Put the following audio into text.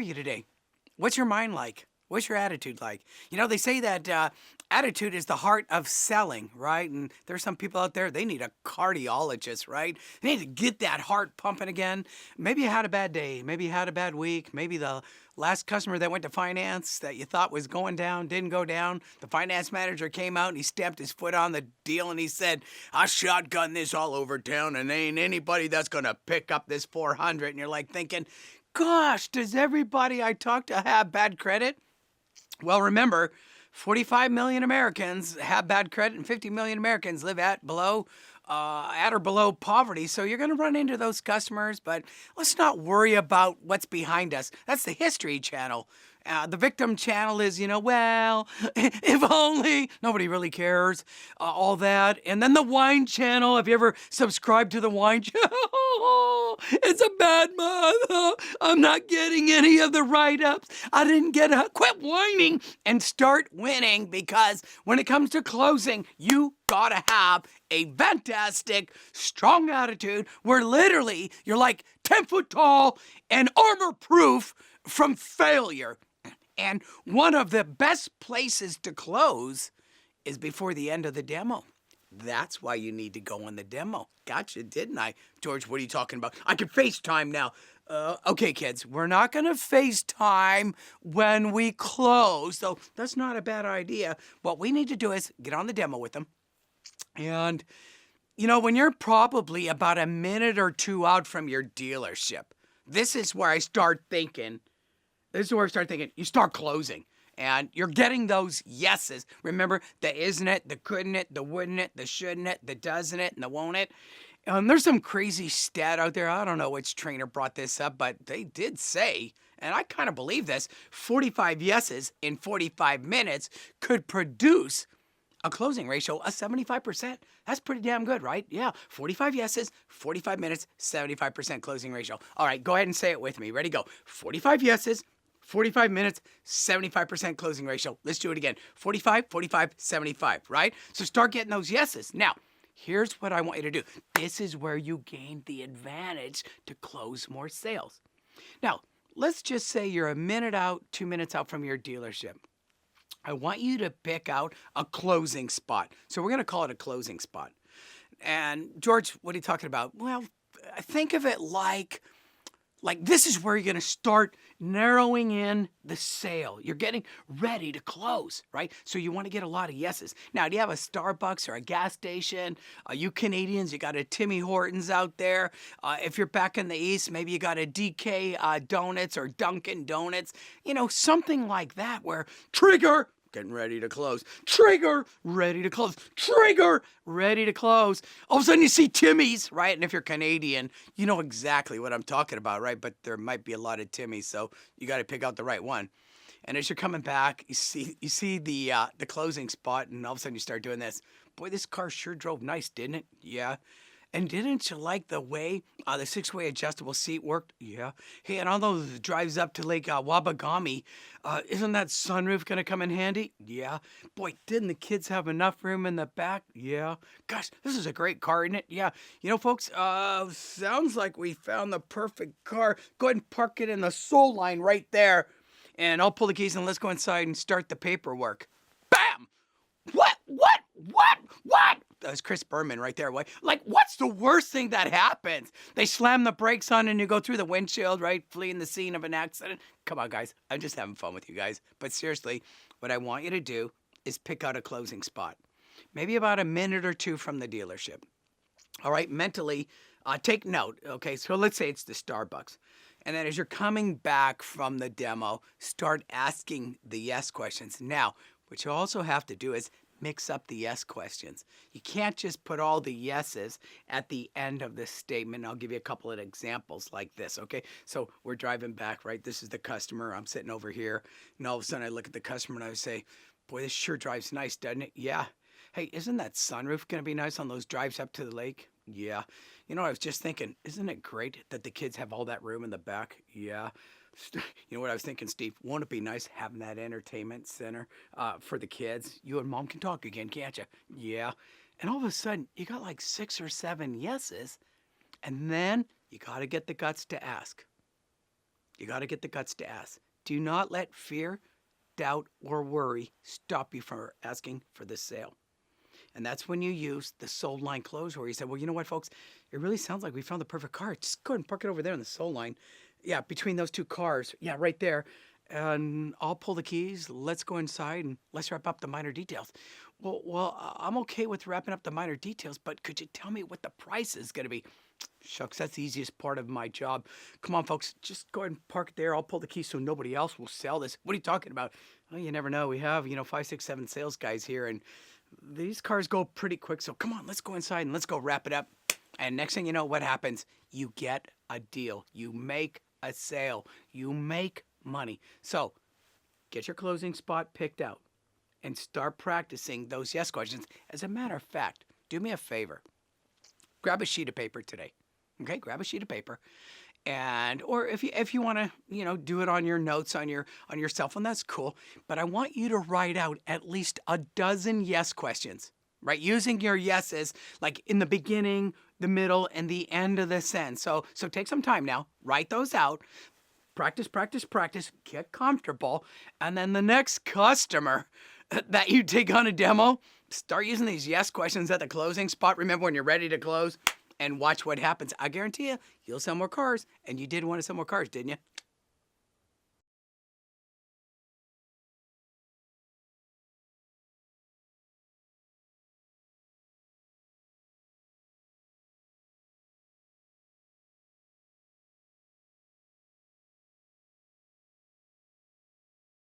you today? What's your mind like? What's your attitude like? You know, they say that attitude is the heart of selling, right? And there's some people out there, they need a cardiologist, right? They need to get that heart pumping again. Maybe you had a bad day. Maybe you had a bad week. Maybe the last customer that went to finance that you thought was going down didn't go down. The finance manager came out and he stamped his foot on the deal and he said, I shotgun this all over town and ain't anybody that's going to pick up this 400. And you're like thinking, gosh, does everybody I talk to have bad credit? Well, remember, 45 million Americans have bad credit and 50 million Americans live at or below poverty. So you're going to run into those customers, but let's not worry about what's behind us. That's the History Channel. The Victim Channel is, well, if only, nobody really cares, all that. And then the Wine Channel, have you ever subscribed to the Wine Channel? It's a bad month. I'm not getting any of the write-ups. I didn't get quit whining and start winning, because when it comes to closing, you gotta have a fantastic, strong attitude where literally you're like 10 foot tall and armor proof from failure. And one of the best places to close is before the end of the demo. That's why you need to go on the demo. Gotcha, didn't I? George, what are you talking about? I can FaceTime now. Okay, kids, we're not going to FaceTime when we close, so that's not a bad idea. What we need to do is get on the demo with them. And, when you're probably about a minute or two out from your dealership, this is where I start thinking, you start closing. And you're getting those yeses. Remember, the isn't it, the couldn't it, the wouldn't it, the shouldn't it, the doesn't it, and the won't it. There's some crazy stat out there. I don't know which trainer brought this up, but they did say, and I kind of believe this, 45 yeses in 45 minutes could produce a closing ratio of 75%. That's pretty damn good, right? Yeah, 45 yeses, 45 minutes, 75% closing ratio. All right, go ahead and say it with me. Ready, go. 45 yeses, 45 minutes, 75% closing ratio. Let's do it again. 45, 45, 75, right? So start getting those yeses. Now, here's what I want you to do. This is where you gain the advantage to close more sales. Now, let's just say you're a minute out, 2 minutes out from your dealership. I want you to pick out a closing spot. So we're going to call it a closing spot. And George, what are you talking about? Well, think of it like this is where you're going to start narrowing in the sale. You're getting ready to close, right? So you want to get a lot of yeses. Now, do you have a Starbucks or a gas station? You Canadians, you got a Timmy Hortons out there. If you're back in the East, maybe you got a DK Donuts or Dunkin' Donuts. Something like that where trigger, getting ready to close. Trigger, ready to close. Trigger, ready to close. All of a sudden you see Timmy's, right? And if you're Canadian, you know exactly what I'm talking about, right? But there might be a lot of Timmy's, so you got to pick out the right one. And as you're coming back, you see the closing spot, and all of a sudden you start doing this. Boy, this car sure drove nice, didn't it? Yeah. And didn't you like the way the 6-way adjustable seat worked? Yeah. Hey, and on those drives up to Lake Wabagami, isn't that sunroof going to come in handy? Yeah. Boy, didn't the kids have enough room in the back? Yeah. Gosh, this is a great car, isn't it? Yeah. Folks, sounds like we found the perfect car. Go ahead and park it in the soul line right there. And I'll pull the keys and let's go inside and start the paperwork. Bam! What? That was Chris Berman right there. What's the worst thing that happens? They slam the brakes on and you go through the windshield, right? Fleeing the scene of an accident. Come on, guys. I'm just having fun with you guys. But seriously, what I want you to do is pick out a closing spot. Maybe about a minute or two from the dealership. All right, mentally, take note. Okay, so let's say it's the Starbucks. And then as you're coming back from the demo, start asking the yes questions. Now, what you also have to do is mix up the yes questions. You can't just put all the yeses at the end of the statement. I'll give you a couple of examples like this, okay? So we're driving back, right? This is the customer. I'm sitting over here, and all of a sudden I look at the customer and I say, boy, this sure drives nice, doesn't it? Yeah. Hey, isn't that sunroof going to be nice on those drives up to the lake? Yeah. I was just thinking, isn't it great that the kids have all that room in the back? Yeah. You know what I was thinking, Steve? Won't it be nice having that entertainment center for the kids? You and Mom can talk again, can't you? Yeah. And all of a sudden, you got like 6 or 7 yeses. And then you got to get the guts to ask, You got to get the guts to ask. Do not let fear, doubt, or worry stop you from asking for this sale. And that's when you use the sold line close where you say, well, you know what, folks? It really sounds like we found the perfect car. Just go ahead and park it over there in the sold line. Yeah, between those two cars. Yeah, right there. And I'll pull the keys. Let's go inside and let's wrap up the minor details. Well, I'm okay with wrapping up the minor details, but could you tell me what the price is going to be? Shucks, that's the easiest part of my job. Come on, folks, just go ahead and park it there. I'll pull the keys so nobody else will sell this. What are you talking about? Well, you never know. We have, 5, 6, 7 sales guys here, and these cars go pretty quick. So come on, let's go inside and let's go wrap it up. And next thing you know, what happens? You get a deal. You make a sale. You make money. So get your closing spot picked out and start practicing those yes questions. As a matter of fact, do me a favor. Grab a sheet of paper today. Okay, grab a sheet of paper. And or if you want to, do it on your notes on your cell phone, that's cool. But I want you to write out at least a dozen yes questions, right? Using your yeses like in the beginning, the middle, and the end of the sentence. So take some time now, write those out. Practice, practice, practice, get comfortable. And then the next customer that you take on a demo, start using these yes questions at the closing spot. Remember when you're ready to close and watch what happens. I guarantee you'll sell more cars. And you did want to sell more cars, didn't you?